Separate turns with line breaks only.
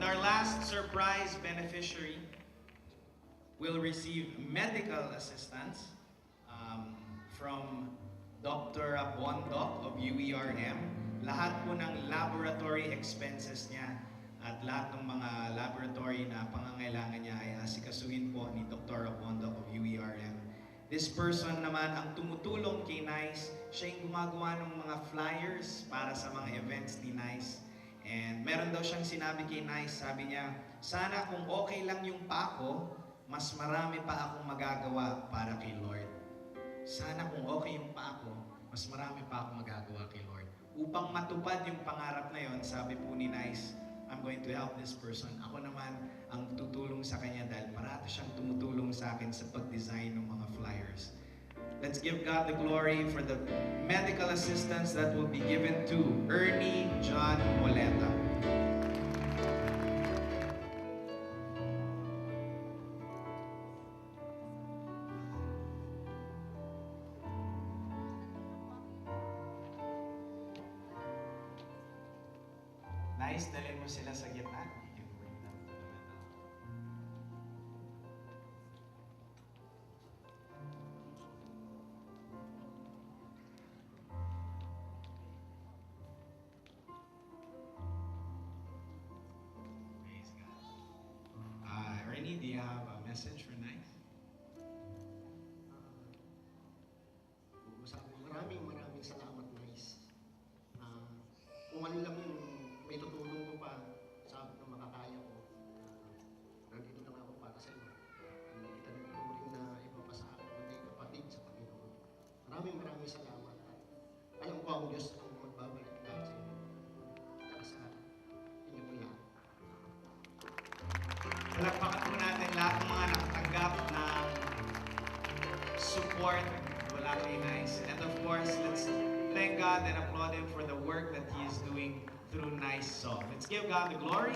our last surprise beneficiary will receive medical assistance from Dr. Bondoc of UERM. Lahat po ng laboratory expenses niya at lahat ng mga laboratory na pangangailangan niya ay asikasuhin po ni Dr. Bondoc of UERM. This person naman ang tumutulong kay NICE. Siya yung gumagawa ng mga flyers para sa mga events ni NICE. And meron daw siyang sinabi kay NICE, sabi niya, sana kung okay lang yung pa ako, mas marami pa akong magagawa para kay Lord. Sana kung okay yung pa ako, mas marami pa akong magagawa kay Lord. Upang matupad yung pangarap na yon, sabi po ni NICE, I'm going to help this person. Ako naman ang tutulong sa kanya dahil parato siyang tumutulong sa akin sa pag-design ng mga flyers. Let's give God the glory for the medical assistance that will be given to Ernie John Moleta. Nice, dalhin mo sila sa gitna. You can bring them to the middle. Praise God. Ernie, do you have a message for NICE?
Maraming salamat, NICE. Kung ano lang yung may tutulong ko pa sa ng makakaya ko, nandito lang ako para sa iyo. Hindi kita nagturing na ipapasa akin kundi kapatid sa Panginoon. Maraming salamat. At alam ko ang Diyos ang magbabalik lahat sa inyo. At sa inyo po lahat.
Palakpakan po natin lahat ng mga nakatanggap ng support mula kay NICE. And of course, let's thank God and applaud Him for the work that He is doing through NICE Song. Let's give God the glory.